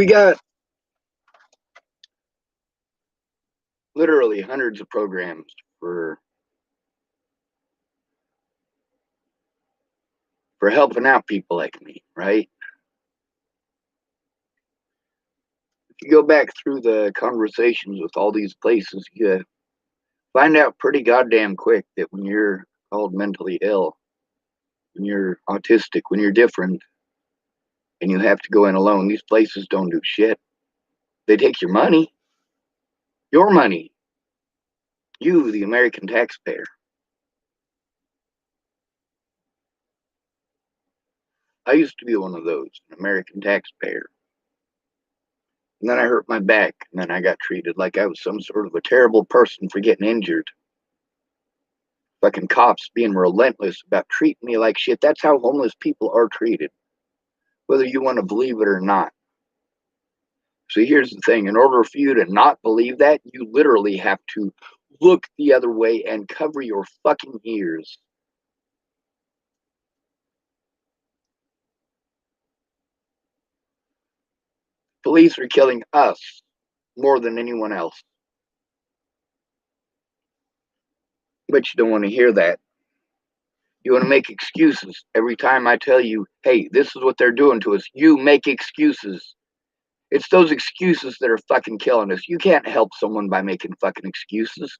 We got literally hundreds of programs for helping out people like me, right? If you go back through the conversations with all these places, you find out pretty goddamn quick that when you're called mentally ill, when you're autistic, when you're different, and you have to go in alone, these places don't do shit. They take your money, you, the American taxpayer. I used to be one of those, an American taxpayer. And then I hurt my back, and then I got treated like I was some sort of a terrible person for getting injured. Fucking cops being relentless about treating me like shit. That's how homeless people are treated, whether you want to believe it or not. So here's the thing. In order for you to not believe that, you literally have to look the other way and cover your fucking ears. Police are killing us more than anyone else. But you don't want to hear that. You want to make excuses. Every time I tell you, hey, this is what they're doing to us, you make excuses. It's those excuses that are fucking killing us. You can't help someone by making fucking excuses.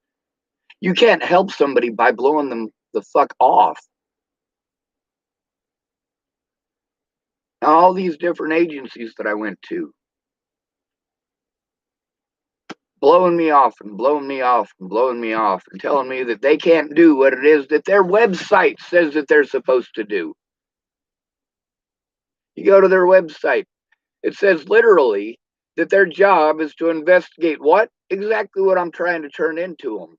You can't help somebody by blowing them the fuck off. Now, all these different agencies that I went to, blowing me off and blowing me off and blowing me off and telling me that they can't do what it is that their website says that they're supposed to do. You go to their website, it says literally that their job is to investigate what? Exactly what I'm trying to turn into them.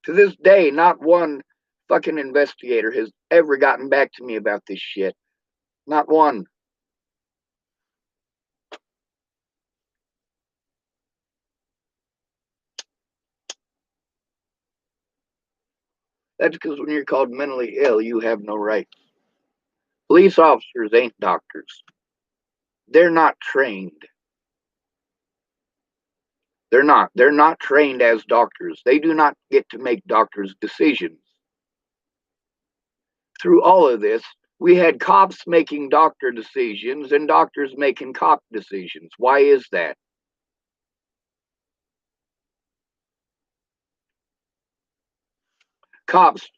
To this day, not one fucking investigator has ever gotten back to me about this shit. Not one. That's because when you're called mentally ill, you have no rights. Police officers ain't doctors. They're not trained. They're not. They're not trained as doctors. They do not get to make doctors' decisions. Through all of this, we had cops making doctor decisions and doctors making cop decisions. Why is that? Cops,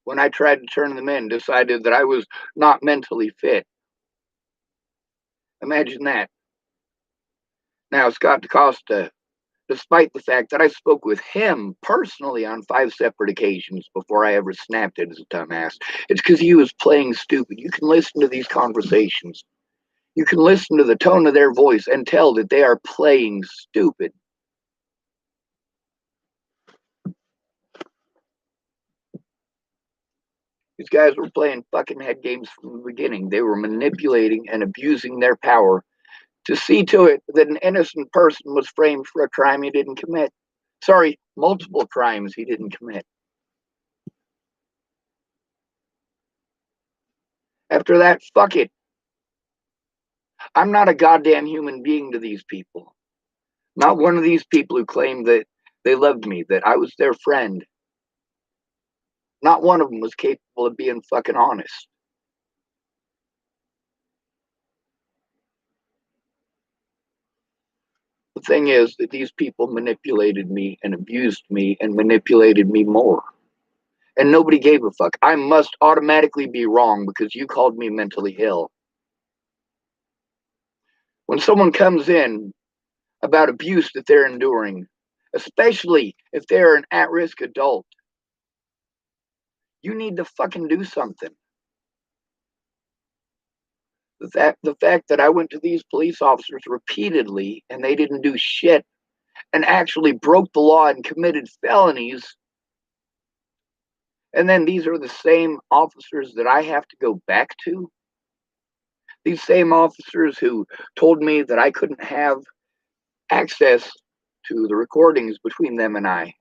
when I tried to turn them in, decided that I was not mentally fit. Imagine that. Now, Scott DaCosta, despite the fact that I spoke with him personally on 5 separate occasions before I ever snapped it as a dumbass, it's because he was playing stupid. You can listen to these conversations. You can listen to the tone of their voice and tell that they are playing stupid. These guys were playing fucking head games from the beginning. They were manipulating and abusing their power to see to it that an innocent person was framed for a crime he didn't commit. Sorry, multiple crimes he didn't commit. After that, fuck it. I'm not a goddamn human being to these people. Not one of these people who claimed that they loved me, that I was their friend. Not one of them was capable of being fucking honest. The thing is that these people manipulated me and abused me and manipulated me more. And nobody gave a fuck. I must automatically be wrong because you called me mentally ill. When someone comes in about abuse that they're enduring, especially if they're an at-risk adult, you need to fucking do something. The fact that I went to these police officers repeatedly and they didn't do shit and actually broke the law and committed felonies, and then these are the same officers that I have to go back to. These same officers who told me that I couldn't have access to the recordings between them and I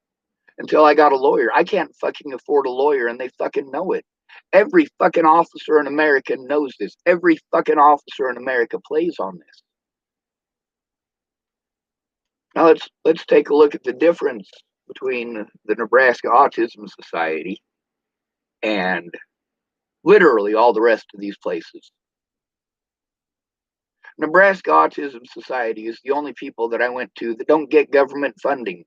until I got a lawyer. I can't fucking afford a lawyer and they fucking know it. Every fucking officer in America knows this. Every fucking officer in America plays on this. Now let's take a look at the difference between the Nebraska Autism Society and literally all the rest of these places. Nebraska Autism Society is the only people that I went to that don't get government funding.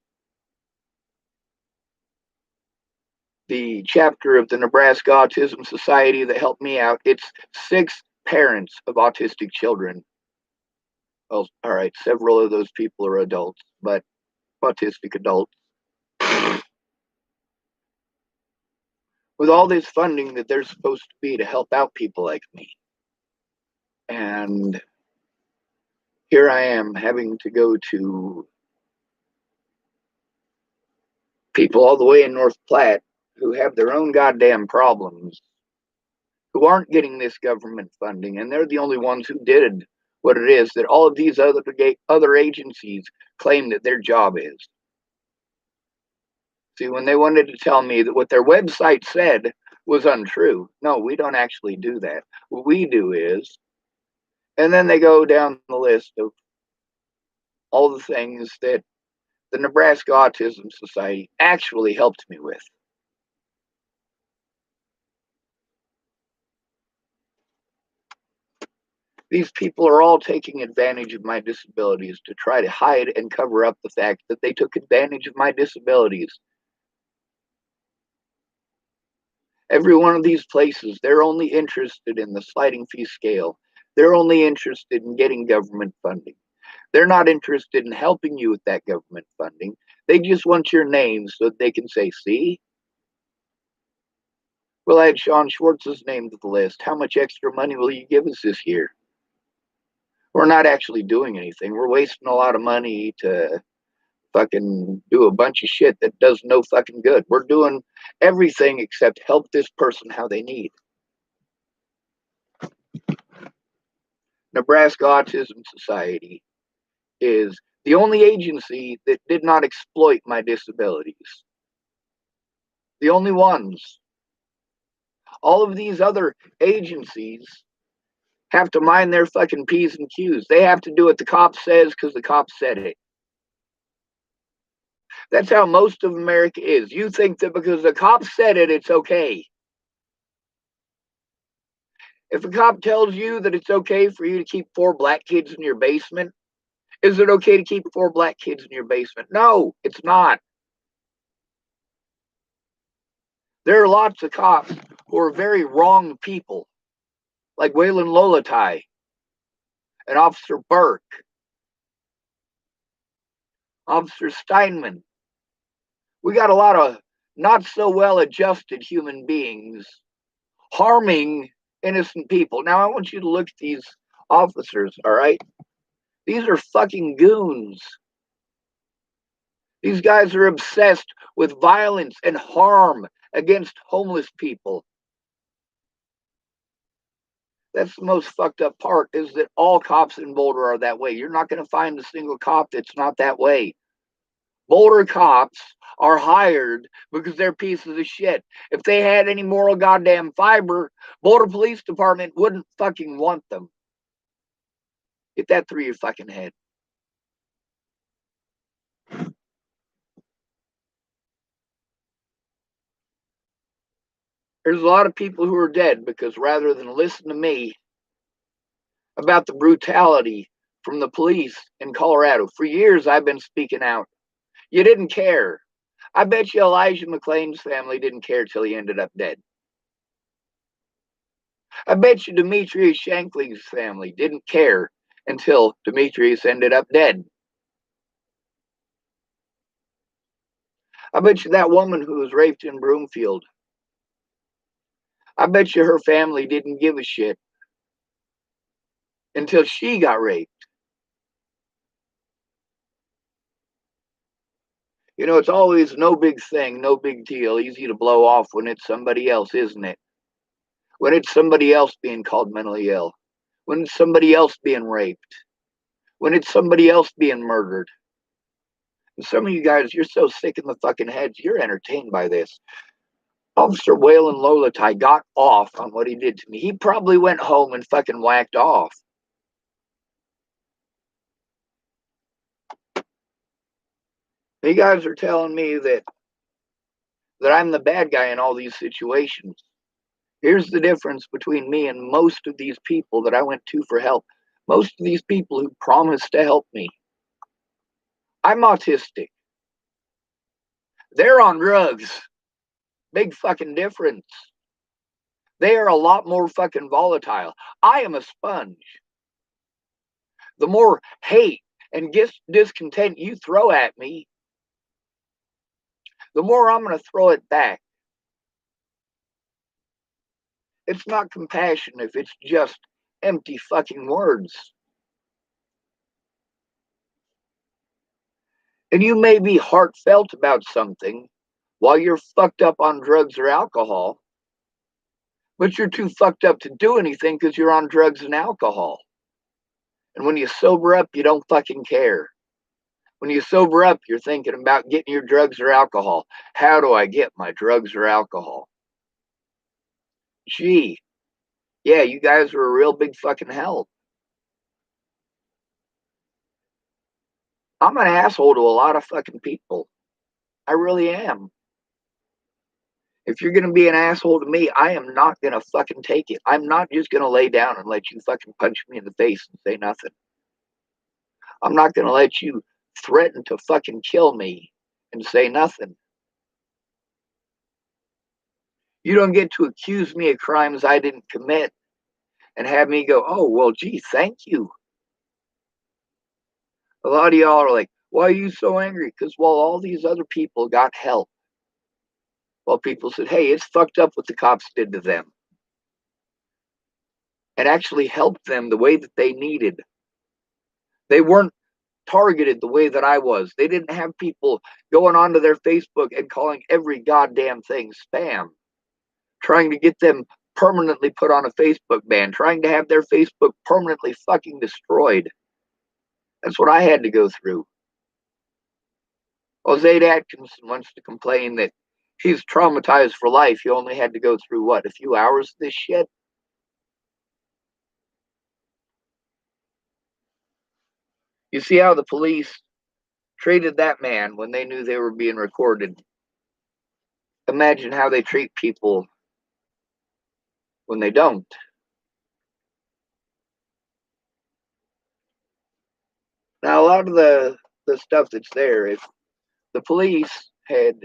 The chapter of the Nebraska Autism Society that helped me out, it's 6 parents of autistic children. Well, all right, several of those people are adults, but autistic adults. With all this funding that they're supposed to be to help out people like me. And here I am having to go to people all the way in North Platte who have their own goddamn problems, who aren't getting this government funding, and they're the only ones who did what it is that all of these other agencies claim that their job is. See, when they wanted to tell me that what their website said was untrue, no, we don't actually do that. What we do is, and then they go down the list of all the things that the Nebraska Autism Society actually helped me with. These people are all taking advantage of my disabilities to try to hide and cover up the fact that they took advantage of my disabilities. Every one of these places, they're only interested in the sliding fee scale. They're only interested in getting government funding. They're not interested in helping you with that government funding. They just want your name so that they can say, see? We'll add Sean Schwartz's name to the list. How much extra money will you give us this year? We're not actually doing anything. We're wasting a lot of money to fucking do a bunch of shit that does no fucking good. We're doing everything except help this person how they need. Nebraska Autism Society is the only agency that did not exploit my disabilities. The only ones. All of these other agencies have to mind their fucking P's and Q's. They have to do what the cop says because the cop said it. That's how most of America is. You think that because the cop said it, it's okay. If a cop tells you that it's okay for you to keep 4 black kids in your basement, is it okay to keep 4 black kids in your basement? No, it's not. There are lots of cops who are very wrong people, like Waylon Lolatai and Officer Burke, Officer Steinman. We got a lot of not so well adjusted human beings harming innocent people. Now, I want you to look at these officers, all right? These are fucking goons. These guys are obsessed with violence and harm against homeless people. That's the most fucked up part, is that all cops in Boulder are that way. You're not going to find a single cop that's not that way. Boulder cops are hired because they're pieces of shit. If they had any moral goddamn fiber, Boulder Police Department wouldn't fucking want them. Get that through your fucking head. There's a lot of people who are dead because rather than listen to me about the brutality from the police in Colorado, for years I've been speaking out. You didn't care. I bet you Elijah McClain's family didn't care till he ended up dead. I bet you Demetrius Shankly's family didn't care until Demetrius ended up dead. I bet you that woman who was raped in Broomfield, I bet you her family didn't give a shit until she got raped. You know, it's always no big thing, no big deal, easy to blow off when it's somebody else, isn't it? When it's somebody else being called mentally ill, when it's somebody else being raped, when it's somebody else being murdered. And some of you guys, you're so sick in the fucking heads, you're entertained by this. Officer Waylon Lolatai got off on what he did to me. He probably went home and fucking whacked off. You guys are telling me that I'm the bad guy in all these situations. Here's the difference between me and most of these people that I went to for help. Most of these people who promised to help me. I'm autistic. They're on drugs. Big fucking difference. They are a lot more fucking volatile. I am a sponge. The more hate and discontent you throw at me, the more I'm going to throw it back. It's not compassion if it's just empty fucking words. And you may be heartfelt about something while you're fucked up on drugs or alcohol, but you're too fucked up to do anything because you're on drugs and alcohol. And when you sober up, you don't fucking care. When you sober up, you're thinking about getting your drugs or alcohol. How do I get my drugs or alcohol? Gee, yeah, you guys are a real big fucking help. I'm an asshole to a lot of fucking people. I really am. If you're going to be an asshole to me, I am not going to fucking take it. I'm not just going to lay down and let you fucking punch me in the face and say nothing. I'm not going to let you threaten to fucking kill me and say nothing. You don't get to accuse me of crimes I didn't commit and have me go, oh, well, gee, thank you. A lot of y'all are like, why are you so angry? Because, well, all these other people got help. Well, people said, hey, it's fucked up what the cops did to them. And actually helped them the way that they needed. They weren't targeted the way that I was. They didn't have people going onto their Facebook and calling every goddamn thing spam, trying to get them permanently put on a Facebook ban, trying to have their Facebook permanently fucking destroyed. That's what I had to go through. Well, Zaid Atkinson wants to complain that he's traumatized for life. He only had to go through, what, a few hours of this shit? You see how the police treated that man when they knew they were being recorded. Imagine how they treat people when they don't. Now, a lot of the stuff that's there, if the police had,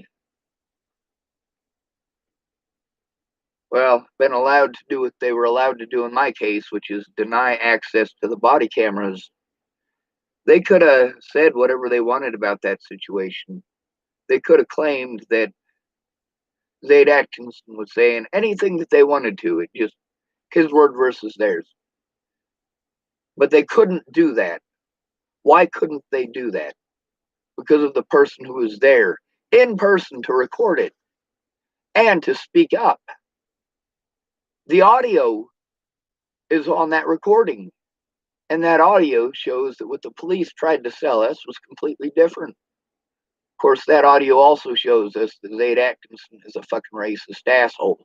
well, been allowed to do what they were allowed to do in my case, which is deny access to the body cameras, they could have said whatever they wanted about that situation. They could have claimed that Zaid Atkinson was saying anything that they wanted to. It just his word versus theirs. But they couldn't do that. Why couldn't they do that? Because of the person who was there in person to record it and to speak up. The audio is on that recording, and that audio shows that what the police tried to sell us was completely different. Of course, that audio also shows us that Zaid Atkinson is a fucking racist asshole.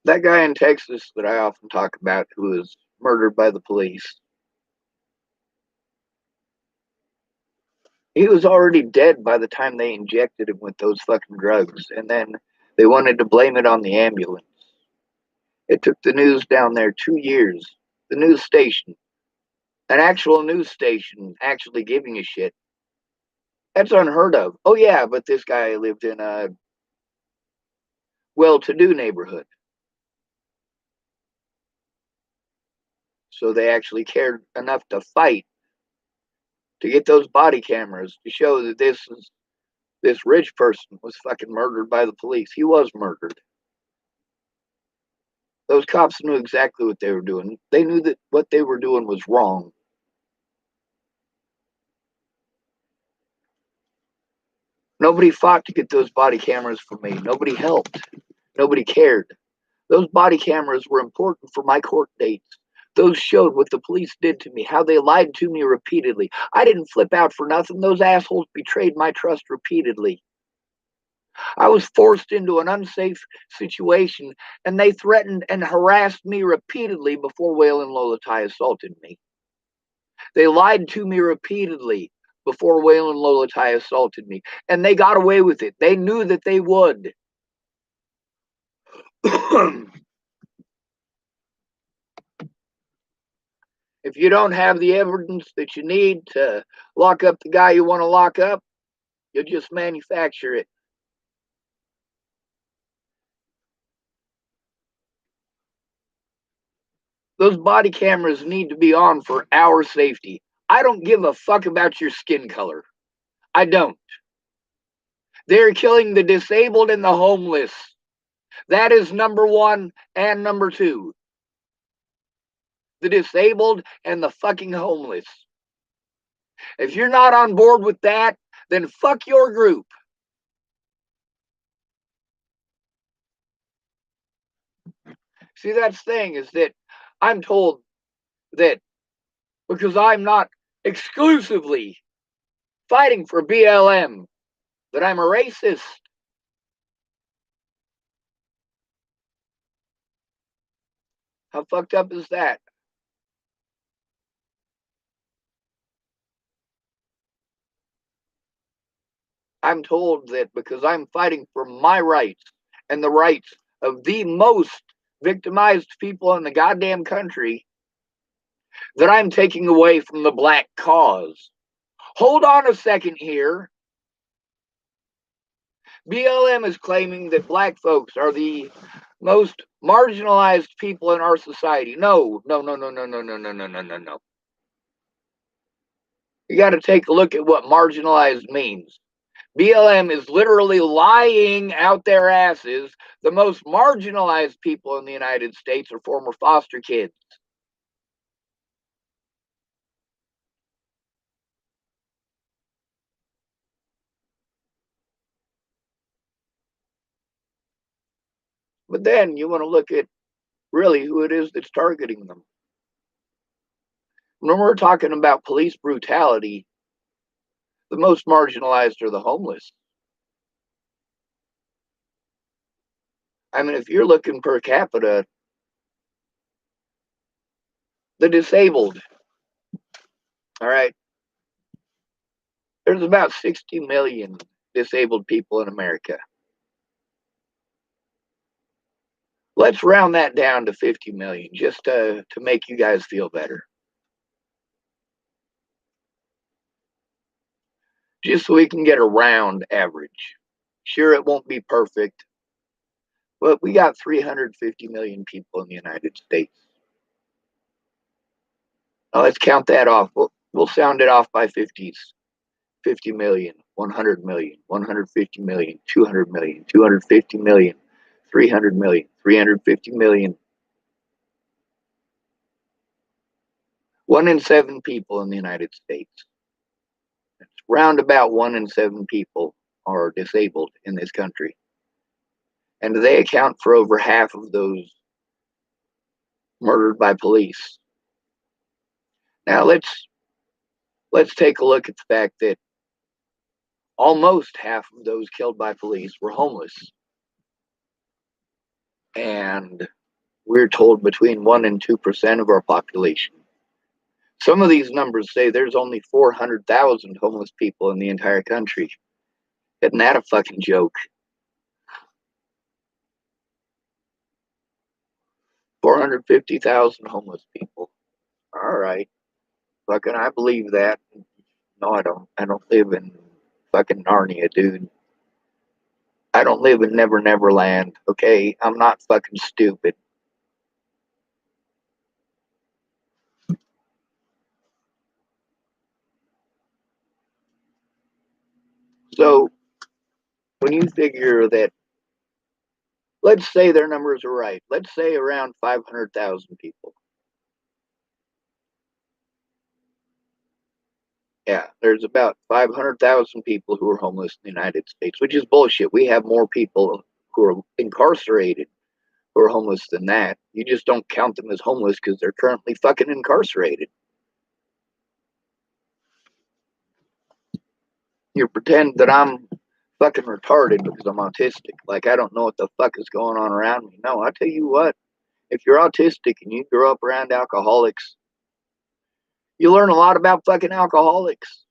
That guy in Texas that I often talk about who was murdered by the police, he was already dead by the time they injected him with those fucking drugs, and then they wanted to blame it on the ambulance. It took the news down there 2 years. The news station, an actual news station, actually giving a shit. That's unheard of. Oh, yeah, but this guy lived in a well to do neighborhood. So they actually cared enough to fight to get those body cameras to show that this rich person was fucking murdered by the police. He was murdered. Those cops knew exactly what they were doing. They knew that what they were doing was wrong. Nobody fought to get those body cameras for me. Nobody helped. Nobody cared. Those body cameras were important for my court dates. Those showed what the police did to me, how they lied to me repeatedly. I didn't flip out for nothing. Those assholes betrayed my trust repeatedly. I was forced into an unsafe situation, and they threatened and harassed me repeatedly before Waylon Lolatai assaulted me. They lied to me repeatedly before Waylon Lolatai assaulted me, and they got away with it. They knew that they would. If you don't have the evidence that you need to lock up the guy you want to lock up, you'll just manufacture it. Those body cameras need to be on for our safety. I don't give a fuck about your skin color. I don't. They're killing the disabled and the homeless. That is number one and number two. The disabled and the fucking homeless. If you're not on board with that, then fuck your group. See, that's the thing is that I'm told that because I'm not exclusively fighting for BLM, that I'm a racist. How fucked up is that? I'm told that because I'm fighting for my rights and the rights of the most victimized people in the goddamn country, that I'm taking away from the black cause. Hold on a second here. BLM is claiming that black folks are the most marginalized people in our society. No, no, no, no, no, no, no, no, no, no, no, no. You got to take a look at what marginalized means. BLM is literally lying out their asses. The most marginalized people in the United States are former foster kids. But then you want to look at really who it is that's targeting them. When we're talking about police brutality, the most marginalized are the homeless. I mean, if you're looking per capita, the disabled, all right, there's about 60 million disabled people in America. Let's round that down to 50 million just to make you guys feel better. Just so we can get a round average. Sure, it won't be perfect, but we got 350 million people in the United States. Now let's count that off. We'll sound it off by 50s. 50 million, 100 million, 150 million, 200 million, 250 million, 300 million, 350 million. 1 in 7 people in the United States. It's round about 1 in 7 people are disabled in this country. And they account for over half of those murdered by police. Now let's take a look at the fact that almost half of those killed by police were homeless. And we're told between 1 and 2% of our population. Some of these numbers say there's only 400,000 homeless people in the entire country. Isn't that a fucking joke? 450,000 homeless people. All right. Fucking, I believe that. No, I don't. I don't live in fucking Narnia, dude. I don't live in Never Never Land, okay? I'm not fucking stupid. So, when you figure that, let's say their numbers are right. Let's say around 500,000 people. Yeah, there's about 500,000 people who are homeless in the United States, which is bullshit. We have more people who are incarcerated who are homeless than that. You just don't count them as homeless because they're currently fucking incarcerated. You pretend that I'm fucking retarded because I'm autistic. Like I don't know what the fuck is going on around me. No, I tell you what, if you're autistic and you grow up around alcoholics, you learn a lot about fucking alcoholics.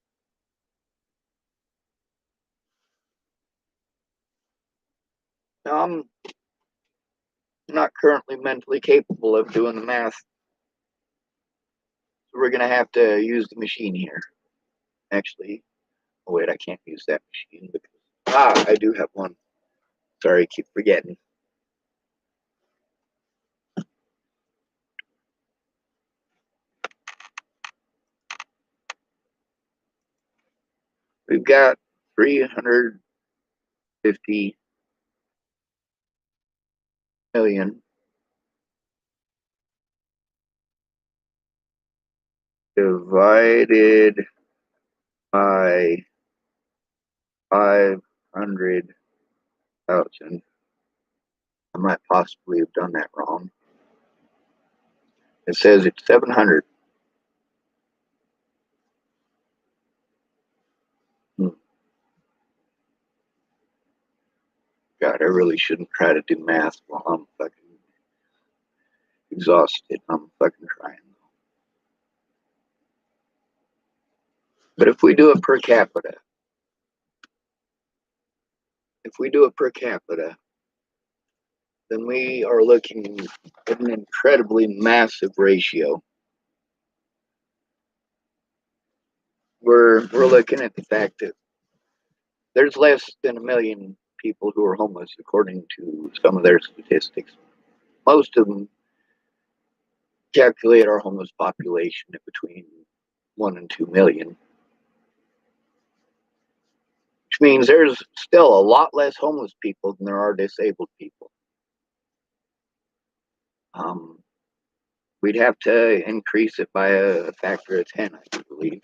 Now, I'm not currently mentally capable of doing the math. So we're gonna have to use the machine here. Actually, oh wait, I can't use that machine because I do have one. Sorry, I keep forgetting. We've got 350 million divided by 500,000. I might possibly have done that wrong. It says it's 700. God, I really shouldn't try to do math while I'm fucking exhausted. I'm fucking trying. But if we do it per capita, then we are looking at an incredibly massive ratio. We're looking at the fact that there's less than 1 million people who are homeless, according to some of their statistics. Most of them calculate our homeless population at between 1 and 2 million, which means there's still a lot less homeless people than there are disabled people. We'd have to increase it by a factor of 10, I believe.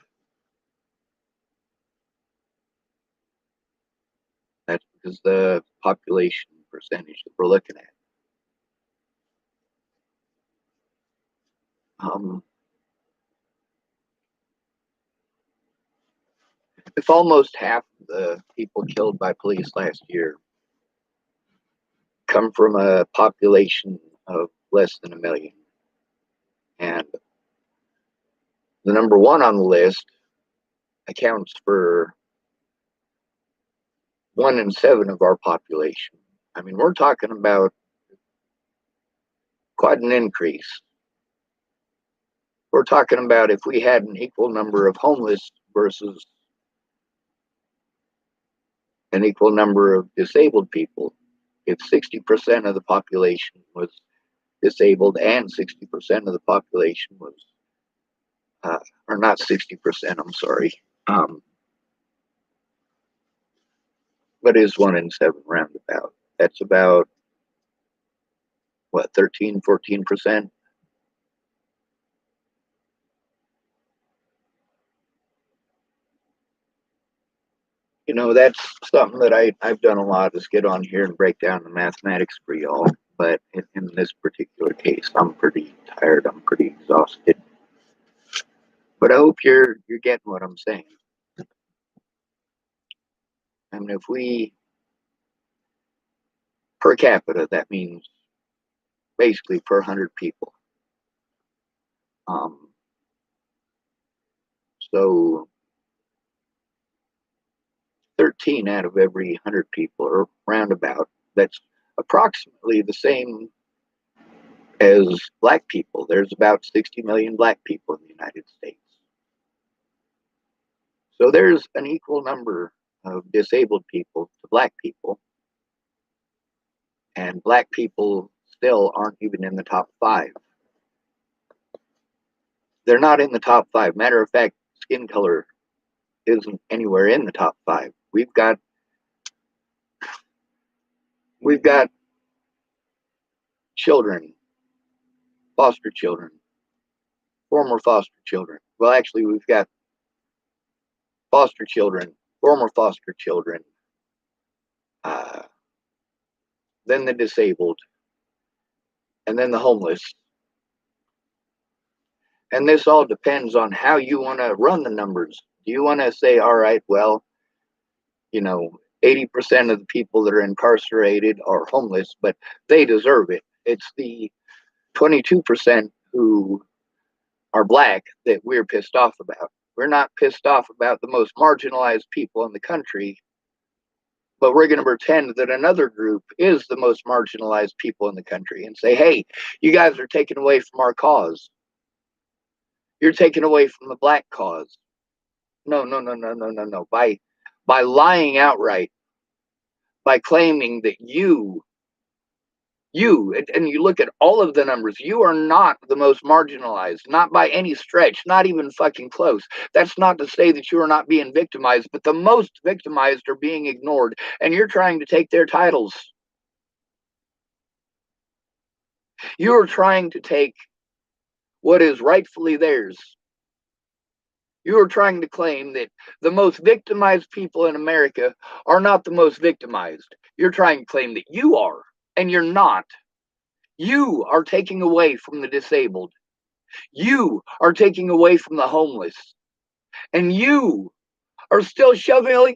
That's because the population percentage that we're looking at. If almost half of the people killed by police last year come from a population of less than 1 million, and the number one on the list accounts for 1 in 7 of our population. I mean, we're talking about quite an increase. We're talking about if we had an equal number of homeless versus an equal number of disabled people, if 60% of the population was disabled and 60% of the population was, or not 60%, I'm sorry, but is 1 in 7 roundabout. That's about, what, 13, 14%? You know, that's something that I've done a lot is get on here and break down the mathematics for y'all. But in this particular case, I'm pretty tired. I'm pretty exhausted. But I hope you're getting what I'm saying. I mean, if we per capita, that means basically per 100 people. Um, so 13 out of every 100 people, or roundabout, that's approximately the same as black people. There's about 60 million black people in the United States. So there's an equal number of disabled people to black people, and black people still aren't even in the top 5. They're not in the top 5. Matter of fact, skin color isn't anywhere in the top 5. We've got children, foster children, former foster children. Well, actually, we've got foster children, former foster children, uh, then the disabled, and then the homeless. And this all depends on how you want to run the numbers. Do you want to say, all right, well, 80% of the people that are incarcerated are homeless, but they deserve it. It's the 22% who are black that we're pissed off about. We're not pissed off about the most marginalized people in the country, but we're going to pretend that another group is the most marginalized people in the country and say, hey, you guys are taking away from our cause. You're taking away from the black cause. No, no, no, no, no, no, no. By lying outright, by claiming that and you look at all of the numbers, you are not the most marginalized, not by any stretch, not even fucking close. That's not to say that you are not being victimized, but the most victimized are being ignored, and you're trying to take their titles. You are trying to take what is rightfully theirs. You are trying to claim that the most victimized people in America are not the most victimized. You're trying to claim that you are, and you're not. You are taking away from the disabled. You are taking away from the homeless. And you are still shoving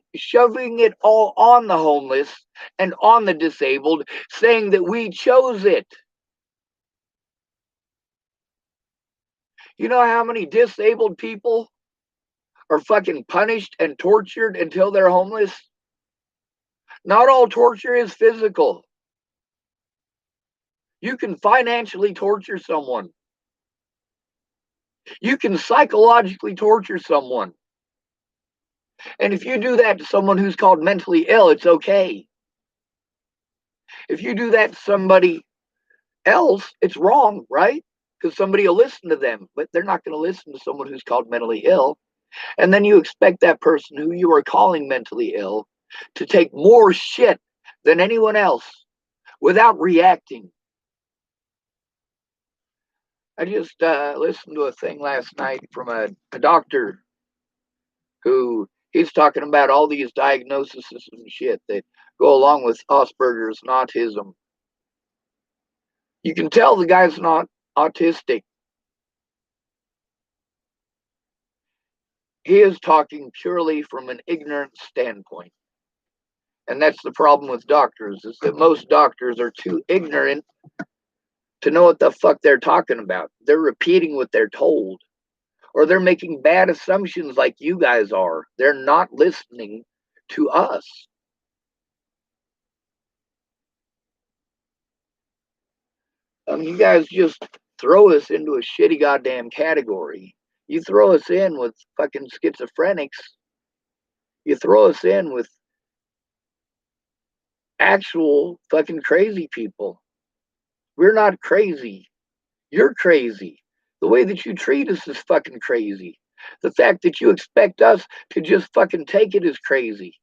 it all on the homeless and on the disabled, saying that we chose it. You know how many disabled people are fucking punished and tortured until they're homeless? Not all torture is physical. You can financially torture someone. You can psychologically torture someone. And if you do that to someone who's called mentally ill, it's okay. If you do that to somebody else, it's wrong, right? Because somebody will listen to them, but they're not going to listen to someone who's called mentally ill. And then you expect that person who you are calling mentally ill to take more shit than anyone else without reacting. I just listened to a thing last night from a doctor who he's talking about all these diagnoses and shit that go along with Asperger's and autism. You can tell the guy's not autistic. He is talking purely from an ignorant standpoint. And that's the problem with doctors, is that most doctors are too ignorant to know what the fuck they're talking about. They're repeating what they're told, or they're making bad assumptions like you guys are. They're not listening to us. You guys just throw us into a shitty goddamn category. You throw us in with fucking schizophrenics. You throw us in with actual fucking crazy people. We're not crazy. You're crazy. The way that you treat us is fucking crazy. The fact that you expect us to just fucking take it is crazy.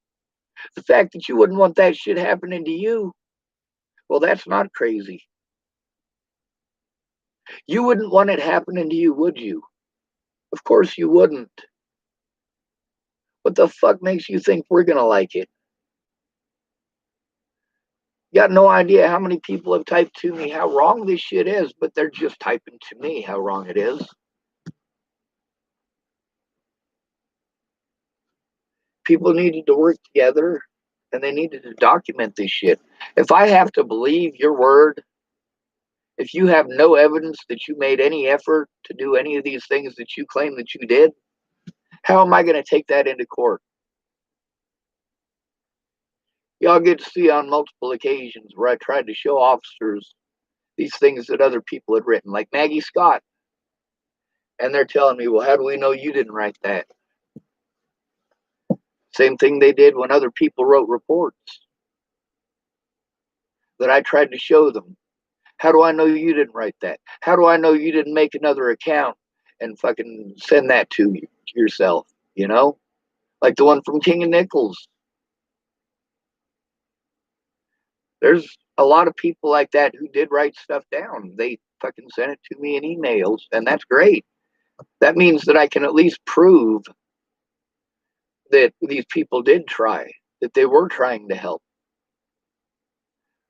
The fact that you wouldn't want that shit happening to you, well, that's not crazy. You wouldn't want it happening to you, would you? Of course you wouldn't. What the fuck makes you think we're gonna like it? You got no idea how many people have typed to me how wrong this shit is, but they're just typing to me how wrong it is. People needed to work together and they needed to document this shit. If I have to believe your word, if you have no evidence that you made any effort to do any of these things that you claim that you did, how am I going to take that into court? Y'all get to see on multiple occasions where I tried to show officers these things that other people had written, like Maggie Scott. And they're telling me, well, how do we know you didn't write that? Same thing they did when other people wrote reports that I tried to show them. How do I know you didn't write that? How do I know you didn't make another account and fucking send that to yourself? You know, like the one from King and Nichols. There's a lot of people like that who did write stuff down. They fucking sent it to me in emails, and that's great. That means that I can at least prove that these people did try, that they were trying to help.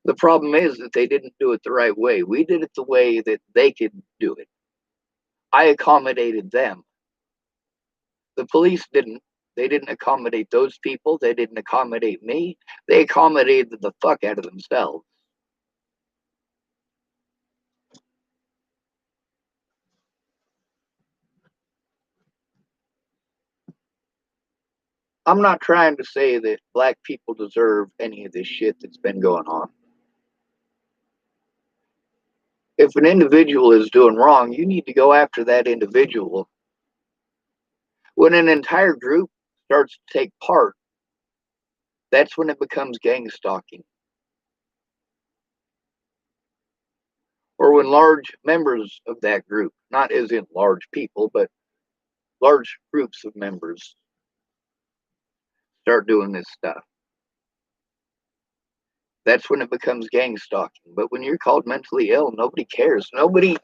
The problem is that they didn't do it the right way. We did it the way that they could do it. I accommodated them. The police didn't. They didn't accommodate those people. They didn't accommodate me. They accommodated the fuck out of themselves. I'm not trying to say that black people deserve any of this shit that's been going on. If an individual is doing wrong, you need to go after that individual. When an entire group starts to take part, that's when it becomes gang stalking. Or when large members of that group, not as in large people, but large groups of members start doing this stuff. That's when it becomes gang stalking. But when you're called mentally ill, nobody cares. Nobody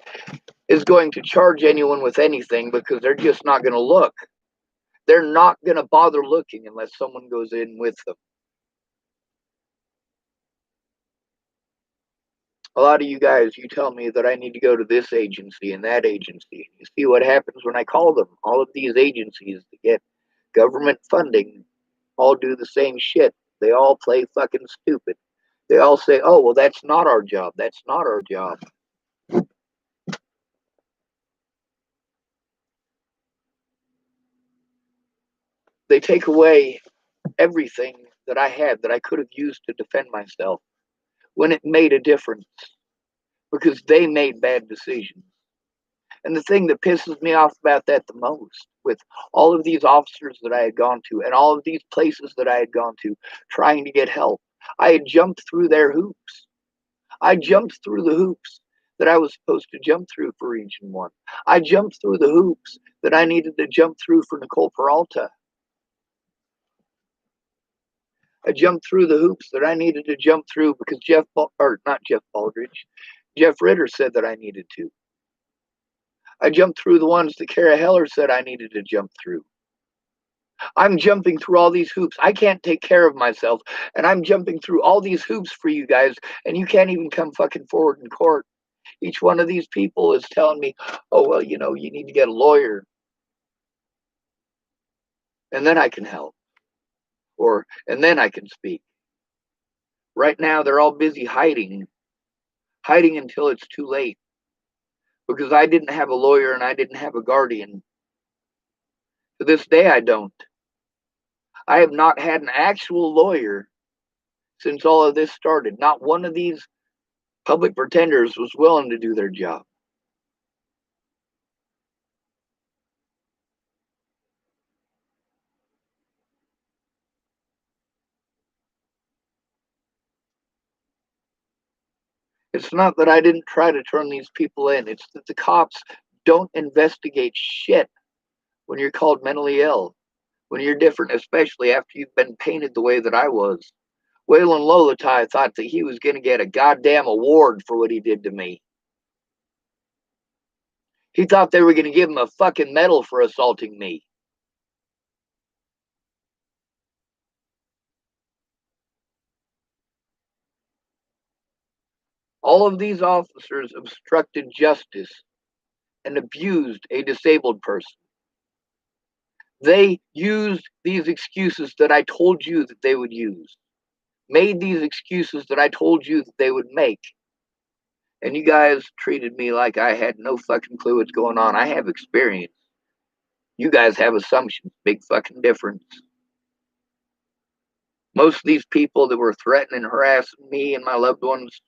is going to charge anyone with anything because they're just not going to look. They're not going to bother looking unless someone goes in with them. A lot of you guys, you tell me that I need to go to this agency and that agency. You see what happens when I call them. All of these agencies that get government funding all do the same shit. They all play fucking stupid. They all say, oh, well, that's not our job. That's not our job. They take away everything that I had that I could have used to defend myself when it made a difference because they made bad decisions. And the thing that pisses me off about that the most, with all of these officers that I had gone to and all of these places that I had gone to trying to get help, I had jumped through their hoops. I jumped through the hoops that I was supposed to jump through for Region 1. I jumped through the hoops that I needed to jump through for Nicole Peralta. I jumped through the hoops that I needed to jump through because not Jeff Baldridge, Jeff Ritter said that I needed to. I jumped through the ones that Kara Heller said I needed to jump through. I'm jumping through all these hoops. I can't take care of myself, and I'm jumping through all these hoops for you guys, and you can't even come fucking forward in court. Each one of these people is telling me, oh, well, you know, you need to get a lawyer, and then I can help, and then I can speak. Right now, they're all busy hiding until it's too late because I didn't have a lawyer and I didn't have a guardian. To this day, I don't. I have not had an actual lawyer since all of this started. Not one of these public pretenders was willing to do their job. It's not that I didn't try to turn these people in. It's that the cops don't investigate shit when you're called mentally ill, when you're different, especially after you've been painted the way that I was. Waylon Lolatai thought that he was going to get a goddamn award for what he did to me. He thought they were going to give him a fucking medal for assaulting me. All of these officers obstructed justice and abused a disabled person. They used these excuses that I told you that they would use, made these excuses that I told you that they would make. And you guys treated me like I had no fucking clue what's going on. I have experience. You guys have assumptions. Big fucking difference. Most of these people that were threatening and harassing me and my loved ones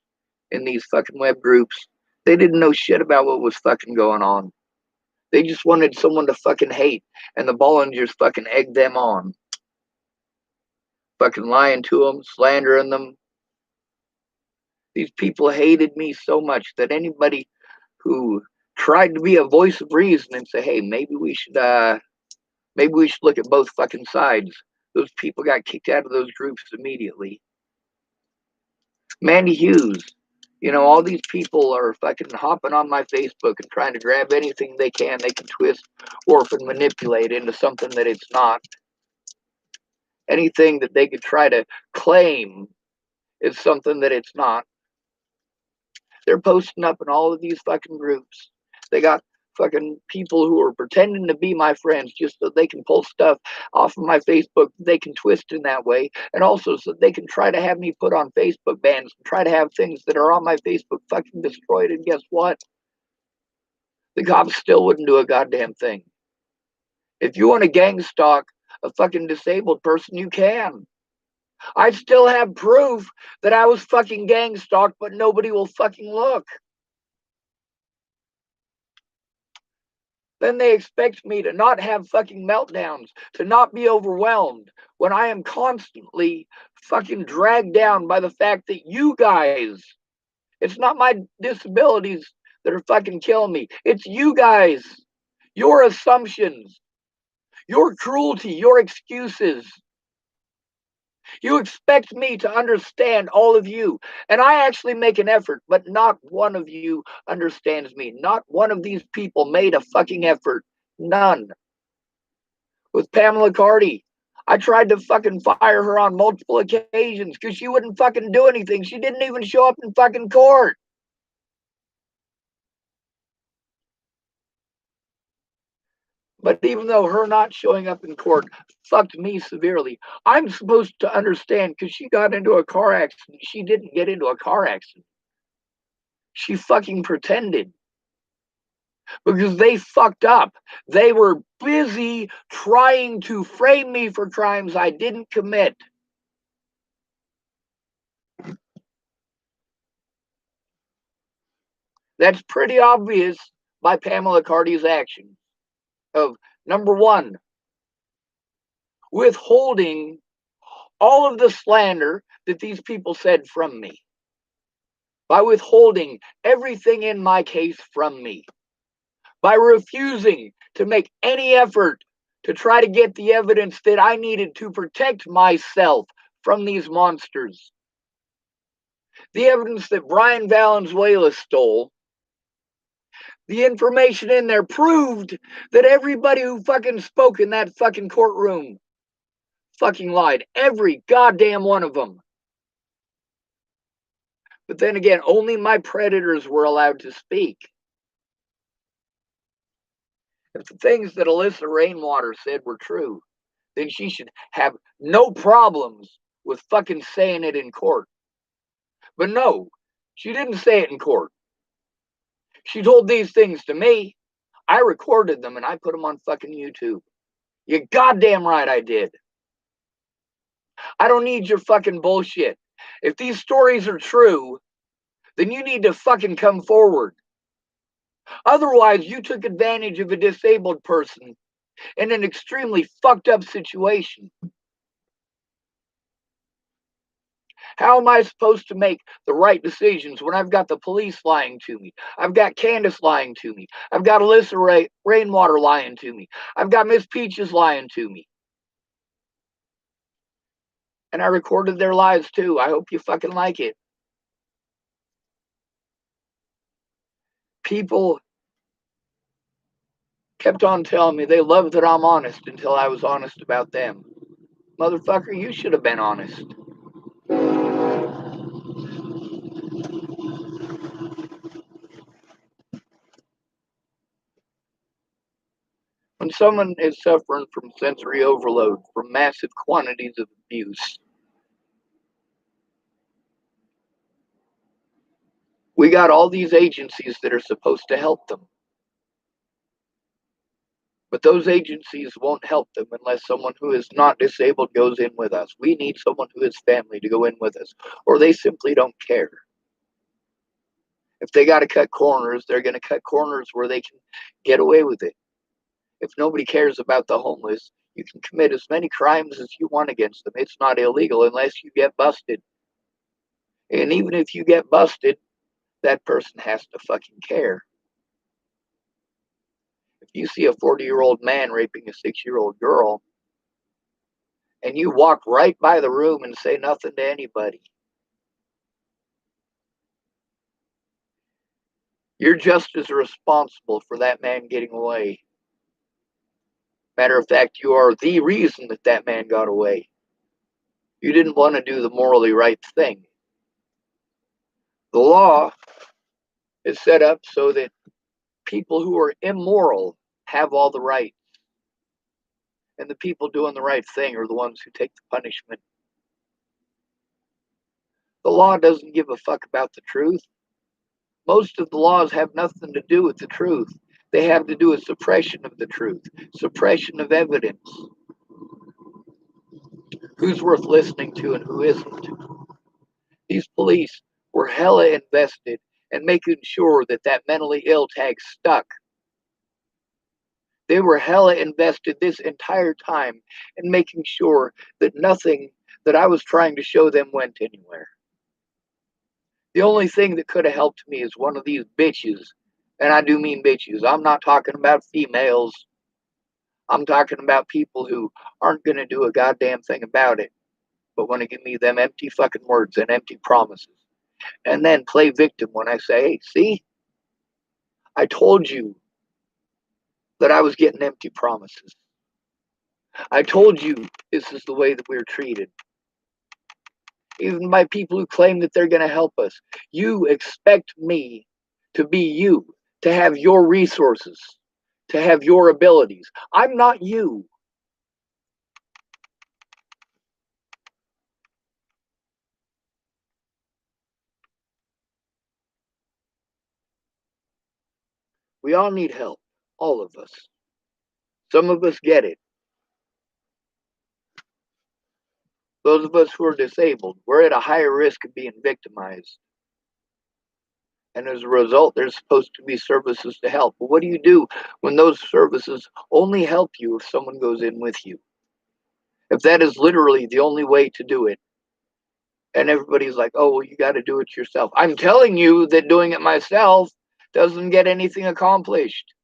in these fucking web groups, they didn't know shit about what was fucking going on. They just wanted someone to fucking hate, and the Bollingers fucking egged them on. Fucking lying to them, slandering them. These people hated me so much that anybody who tried to be a voice of reason and say, hey, maybe we should look at both fucking sides. Those people got kicked out of those groups immediately. Mandy Hughes, you know, all these people are fucking hopping on my Facebook and trying to grab anything they can twist, morph, and manipulate into something that it's not. Anything that they could try to claim is something that it's not. They're posting up in all of these fucking groups. They got fucking people who are pretending to be my friends just so they can pull stuff off of my Facebook that they can twist in that way, and also so they can try to have me put on Facebook bans and try to have things that are on my Facebook fucking destroyed. And guess what? The cops still wouldn't do a goddamn thing. If you want to gang stalk a fucking disabled person, you can. I still have proof that I was fucking gang stalked, but nobody will fucking look. Then they expect me to not have fucking meltdowns, to not be overwhelmed when I am constantly fucking dragged down by the fact that you guys, it's not my disabilities that are fucking killing me. It's you guys, your assumptions, your cruelty, your excuses. You expect me to understand all of you. And I actually make an effort, but not one of you understands me. Not one of these people made a fucking effort. None. With Pamela Cardi, I tried to fucking fire her on multiple occasions because she wouldn't fucking do anything. She didn't even show up in fucking court. But even though her not showing up in court fucked me severely, I'm supposed to understand because she got into a car accident. She didn't get into a car accident. She fucking pretended because they fucked up. They were busy trying to frame me for crimes I didn't commit. That's pretty obvious by Pamela Cardi's actions of, number one, withholding all of the slander that these people said from me, by withholding everything in my case from me, by refusing to make any effort to try to get the evidence that I needed to protect myself from these monsters. The evidence that Brian Valenzuela stole, the information in there proved that everybody who fucking spoke in that fucking courtroom fucking lied. Every goddamn one of them. But then again, only my predators were allowed to speak. If the things that Alyssa Rainwater said were true, then she should have no problems with fucking saying it in court. But no, she didn't say it in court. She told these things to me. I recorded them and I put them on fucking YouTube. You goddamn right I did. I don't need your fucking bullshit. If these stories are true, then you need to fucking come forward. Otherwise, you took advantage of a disabled person in an extremely fucked up situation. How am I supposed to make the right decisions when I've got the police lying to me? I've got Candace lying to me. I've got Alyssa Rainwater lying to me. I've got Miss Peaches lying to me. And I recorded their lies too. I hope you fucking like it. People kept on telling me they loved that I'm honest until I was honest about them. Motherfucker, you should have been honest. When someone is suffering from sensory overload, from massive quantities of abuse, we got all these agencies that are supposed to help them. But those agencies won't help them unless someone who is not disabled goes in with us. We need someone who is family to go in with us, or they simply don't care. If they got to cut corners, they're going to cut corners where they can get away with it. If nobody cares about the homeless, you can commit as many crimes as you want against them. It's not illegal unless you get busted. And even if you get busted, that person has to fucking care. If you see a 40-year-old man raping a 6-year-old girl, and you walk right by the room and say nothing to anybody, you're just as responsible for that man getting away. Matter of fact, you are the reason that that man got away. You didn't want to do the morally right thing. The law is set up so that people who are immoral have all the rights, and the people doing the right thing are the ones who take the punishment. The law doesn't give a fuck about the truth. Most of the laws have nothing to do with the truth. They have to do with suppression of the truth, suppression of evidence. Who's worth listening to and who isn't? These police were hella invested in making sure that that mentally ill tag stuck. They were hella invested this entire time in making sure that nothing that I was trying to show them went anywhere. The only thing that could have helped me is one of these bitches, and I do mean bitches. I'm not talking about females. I'm talking about people who aren't going to do a goddamn thing about it, but want to give me them empty fucking words and empty promises. And then play victim when I say, hey, see, I told you that I was getting empty promises. I told you this is the way that we're treated. Even by people who claim that they're going to help us. You expect me to be you, to have your resources, to have your abilities. I'm not you. We all need help, all of us. Some of us get it. Those of us who are disabled, we're at a higher risk of being victimized. And as a result, there's supposed to be services to help. But what do you do when those services only help you if someone goes in with you? If that is literally the only way to do it, and everybody's like, oh, well, you got to do it yourself. I'm telling you that doing it myself doesn't get anything accomplished.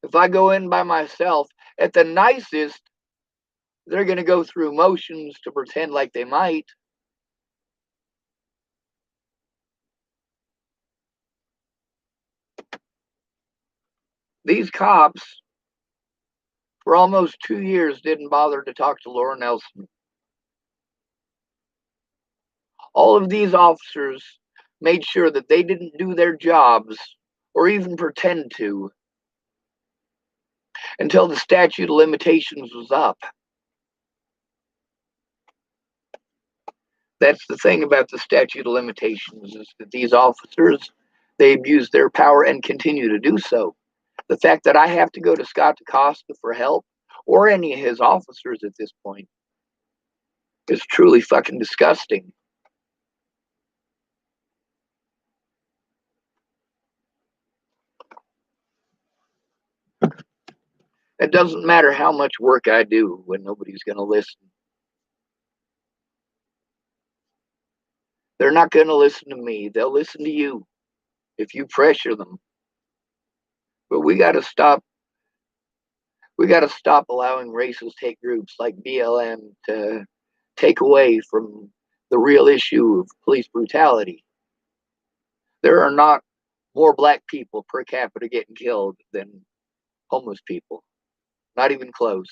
If I go in by myself, at the nicest, they're going to go through motions to pretend like they might. These cops, for almost 2 years, didn't bother to talk to Laura Nelson. All of these officers made sure that they didn't do their jobs or even pretend to until the statute of limitations was up. That's the thing about the statute of limitations, is that these officers, they abuse their power and continue to do so. The fact that I have to go to Scott DaCosta for help, or any of his officers at this point, is truly fucking disgusting. It doesn't matter how much work I do when nobody's going to listen. They're not going to listen to me. They'll listen to you if you pressure them. But we got to stop. We got to stop allowing racist hate groups like BLM to take away from the real issue of police brutality. There are not more black people per capita getting killed than homeless people. Not even close.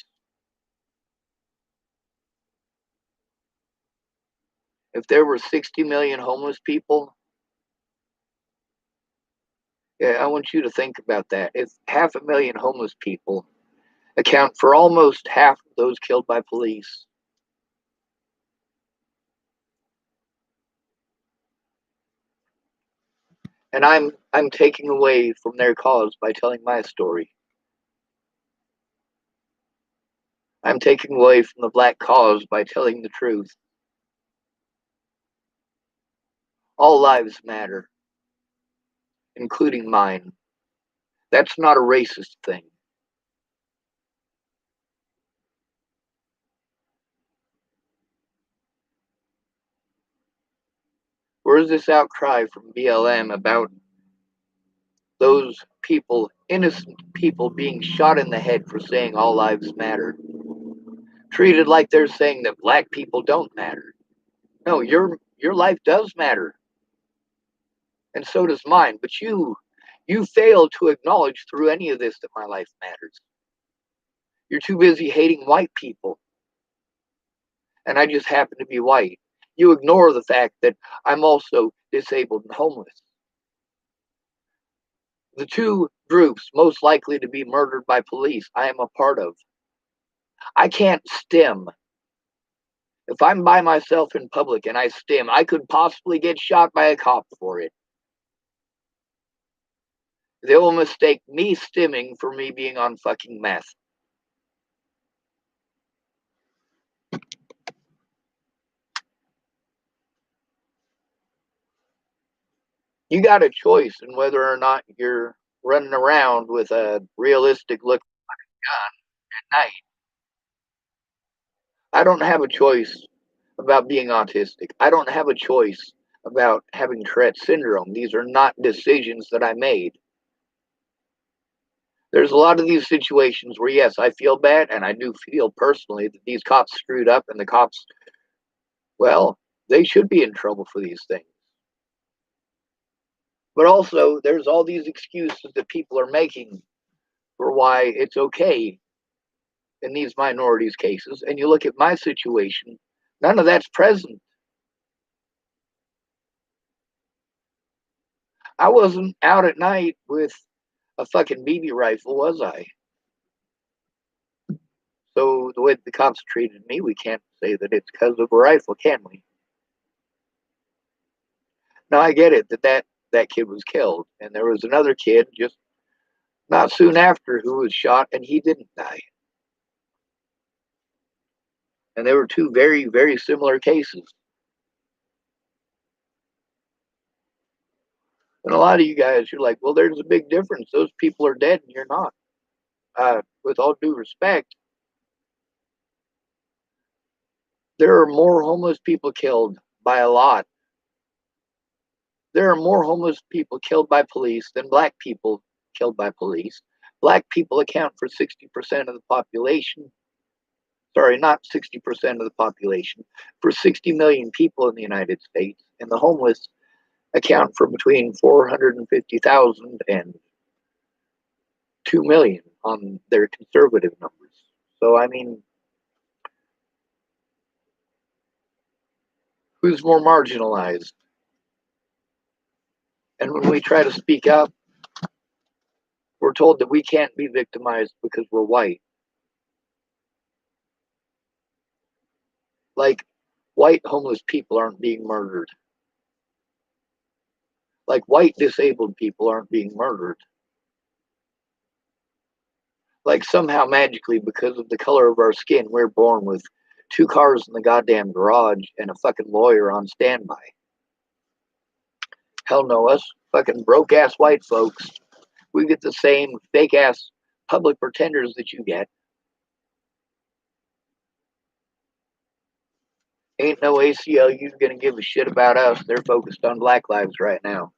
If there were 60 million homeless people, yeah, I want you to think about that. If 500,000 homeless people account for almost half of those killed by police, and I'm taking away from their cause by telling my story. I'm taking away from the black cause by telling the truth. All lives matter, including mine. That's not a racist thing. Where's this outcry from BLM about those people, innocent people, being shot in the head for saying all lives matter? Treated like they're saying that black people don't matter. No, your life does matter, and so does mine. But you fail to acknowledge through any of this that my life matters. You're too busy hating white people, and I just happen to be white. You ignore the fact that I'm also disabled and homeless. The two groups most likely to be murdered by police, I am a part of. I can't stim. If I'm by myself in public and I stim, I could possibly get shot by a cop for it. They will mistake me stimming for me being on fucking meth. You got a choice in whether or not you're running around with a realistic look at night. I don't have a choice about being autistic. I don't have a choice about having Tourette syndrome. These are not decisions that I made. There's a lot of these situations where, yes, I feel bad, and I do feel personally that these cops screwed up, and the cops, well, they should be in trouble for these things. But also, there's all these excuses that people are making for why it's okay in these minorities cases. And you look at my situation, none of that's present. I wasn't out at night with a fucking BB rifle, was I? So the way the cops treated me, we can't say that it's because of a rifle, can we? Now I get it that kid was killed, and there was another kid just not soon after who was shot, and he didn't die. And they were two very, very similar cases. And a lot of you guys, you're like, well, there's a big difference. Those people are dead, and you're not. With all due respect, there are more homeless people killed by a lot. There are more homeless people killed by police than black people killed by police. Black people account for 60% of the population. Sorry, not 60% of the population, for 60 million people in the United States. And the homeless account for between 450,000 and 2 million on their conservative numbers. So, I mean, who's more marginalized? And when we try to speak up, we're told that we can't be victimized because we're white. Like, white homeless people aren't being murdered. Like, white disabled people aren't being murdered. Like, somehow magically, because of the color of our skin, we're born with two cars in the goddamn garage and a fucking lawyer on standby. Hell no, us fucking broke ass white folks, we get the same fake ass public pretenders that you get. Ain't no ACLU gonna give a shit about us. They're focused on black lives right now.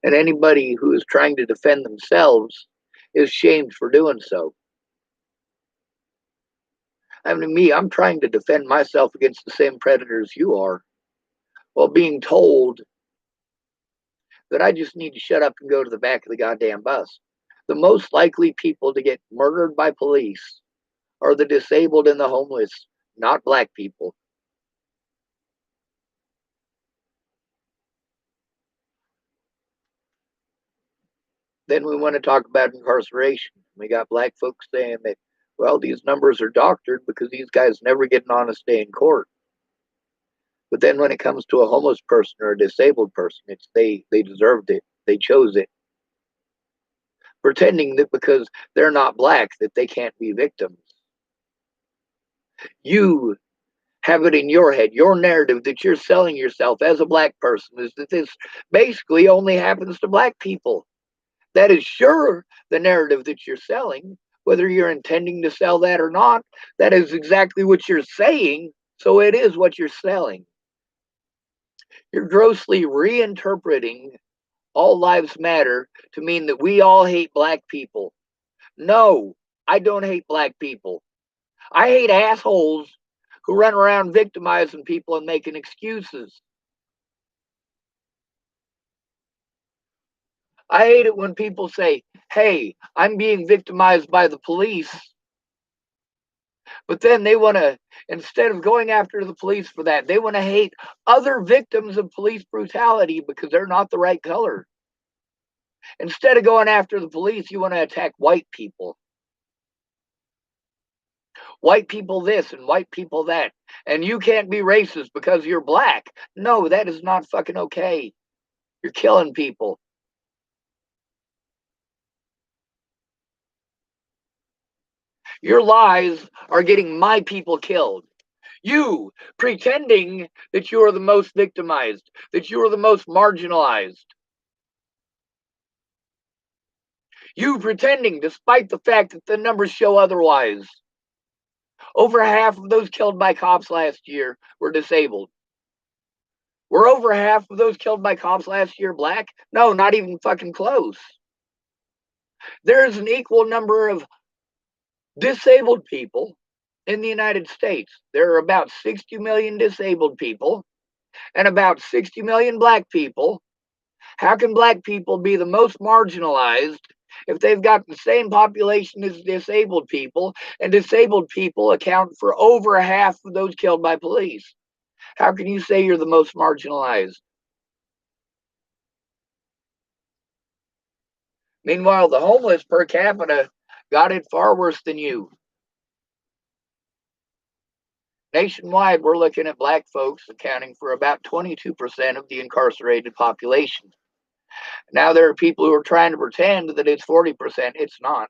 And anybody who is trying to defend themselves is shamed for doing so. I mean, me, I'm trying to defend myself against the same predators you are, while being told that I just need to shut up and go to the back of the goddamn bus. The most likely people to get murdered by police are the disabled and the homeless, not black people. Then we want to talk about incarceration. We got black folks saying that, well, these numbers are doctored because these guys never get an honest day in court. But then when it comes to a homeless person or a disabled person, it's they deserved it. They chose it. Pretending that because they're not black that they can't be victims. You have it in your head, your narrative that you're selling yourself as a black person is that this basically only happens to black people. That is sure the narrative that you're selling, whether you're intending to sell that or not. That is exactly what you're saying. So it is what you're selling. You're grossly reinterpreting all lives matter to mean that we all hate black people. No, I don't hate black people. I hate assholes who run around victimizing people and making excuses. I hate it when people say, hey, I'm being victimized by the police, But then they want to, instead of going after the police for that, they want to hate other victims of police brutality because they're not the right color. Instead of going after the police, you want to attack white people. White people this and white people that. And you can't be racist because you're black. No, that is not fucking okay. You're killing people. Your lies are getting my people killed. You pretending that you are the most victimized, that you are the most marginalized. You pretending, despite the fact that the numbers show otherwise. Over half of those killed by cops last year were disabled. Were over half of those killed by cops last year black? No, not even fucking close. There's an equal number of disabled people in the United States. There are about 60 million disabled people and about 60 million black people. How can black people be the most marginalized if they've got the same population as disabled people, and disabled people account for over half of those killed by police? How can you say you're the most marginalized? Meanwhile, the homeless per capita got it far worse than you. Nationwide, we're looking at black folks accounting for about 22% of the incarcerated population. Now, there are people who are trying to pretend that it's 40%. It's not.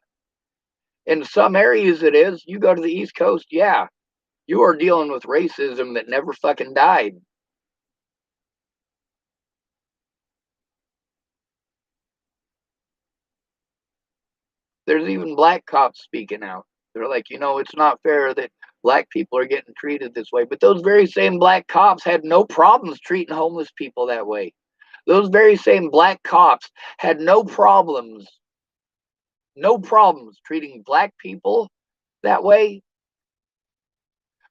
In some areas, it is. You go to the East Coast, yeah, you are dealing with racism that never fucking died. There's even black cops speaking out. They're like, it's not fair that black people are getting treated this way. But those very same black cops had no problems treating homeless people that way. Those very same black cops had no problems treating black people that way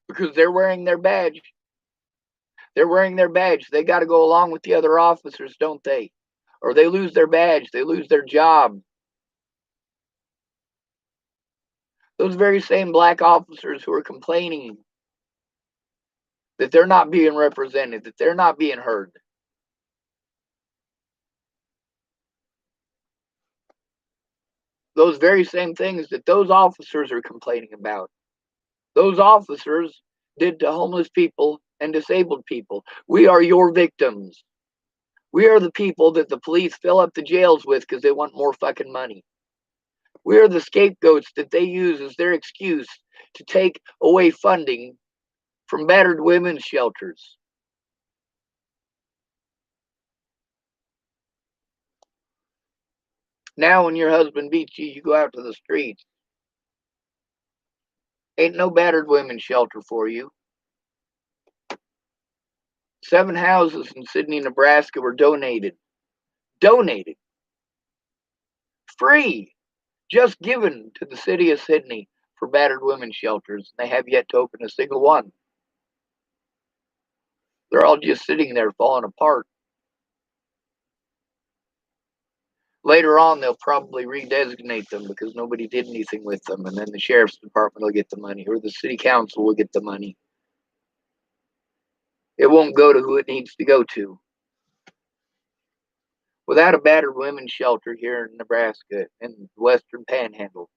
because they're wearing their badge. They're wearing their badge. They got to go along with the other officers, don't they? Or they lose their badge, they lose their job. Those very same black officers who are complaining that they're not being represented, that they're not being heard. Those very same things that those officers are complaining about. Those officers did to homeless people and disabled people. We are your victims. We are the people that the police fill up the jails with because they want more fucking money. We are the scapegoats that they use as their excuse to take away funding from battered women's shelters. Now, when your husband beats you, you go out to the streets. Ain't no battered women's shelter for you. 7 houses in Sydney, Nebraska were donated. Donated. Free. Just given to the city of Sydney for battered women's shelters. They have yet to open a single one. They're all just sitting there falling apart. Later on, they'll probably redesignate them because nobody did anything with them, and then the sheriff's department will get the money, or the city council will get the money. It won't go to who it needs to go to. Without a battered women's shelter here in Nebraska and the Western Panhandle,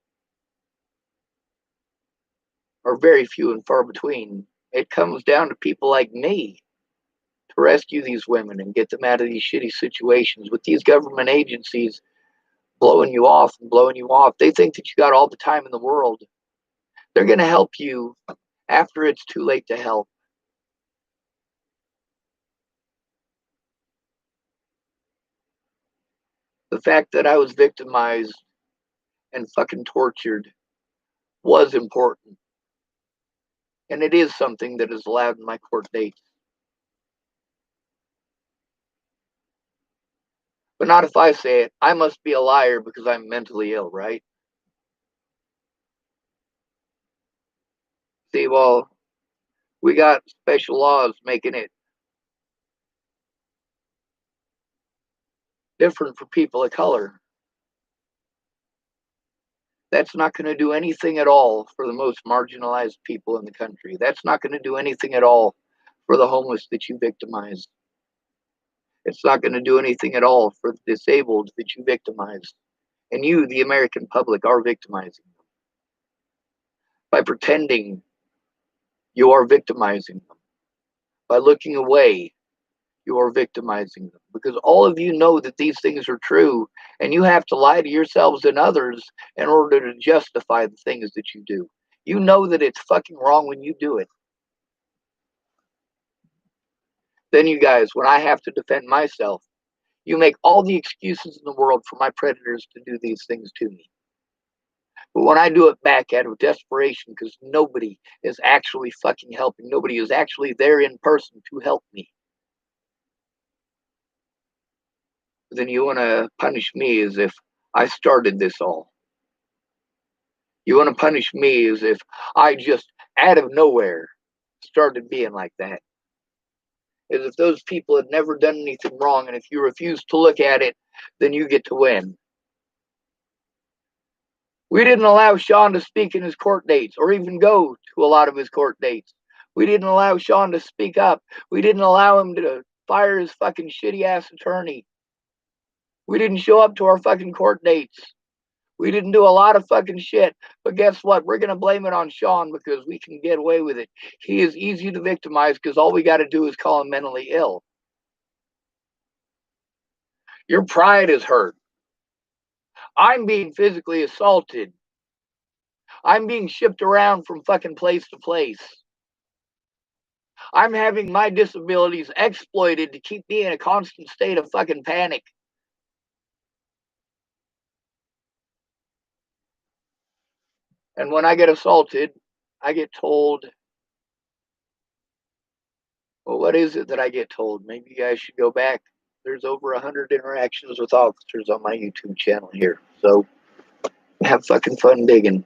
are very few and far between. It comes down to people like me to rescue these women and get them out of these shitty situations with these government agencies blowing you off and blowing you off. They think that you got all the time in the world. They're going to help you after it's too late to help. The fact that I was victimized and fucking tortured was important. And it is something that is allowed in my court dates. But not if I say it. I must be a liar because I'm mentally ill, right? See, well, we got special laws making it different for people of color. That's not going to do anything at all for the most marginalized people in the country. That's not going to do anything at all for the homeless that you victimize. It's not going to do anything at all for the disabled that you victimize. And you, the American public, are victimizing them. By pretending, you are victimizing them. By looking away, you are victimizing them. Because all of you know that these things are true, and you have to lie to yourselves and others in order to justify the things that you do. You know that it's fucking wrong when you do it. Then you guys, when I have to defend myself, you make all the excuses in the world for my predators to do these things to me. But when I do it back out of desperation, because nobody is actually fucking helping, nobody is actually there in person to help me, then you want to punish me as if I started this all. You want to punish me as if I just out of nowhere started being like that. As if those people had never done anything wrong, and if you refuse to look at it, then you get to win. We didn't allow Sean to speak in his court dates or even go to a lot of his court dates. We didn't allow Sean to speak up. We didn't allow him to fire his fucking shitty ass attorney. We didn't show up to our fucking court dates. We didn't do a lot of fucking shit. But guess what? We're going to blame it on Sean because we can get away with it. He is easy to victimize because all we got to do is call him mentally ill. Your pride is hurt. I'm being physically assaulted. I'm being shipped around from fucking place to place. I'm having my disabilities exploited to keep me in a constant state of fucking panic. And when I get assaulted, I get told, well, what is it that I get told? Maybe you guys should go back. There's over 100 interactions with officers on my YouTube channel here. So have fucking fun digging.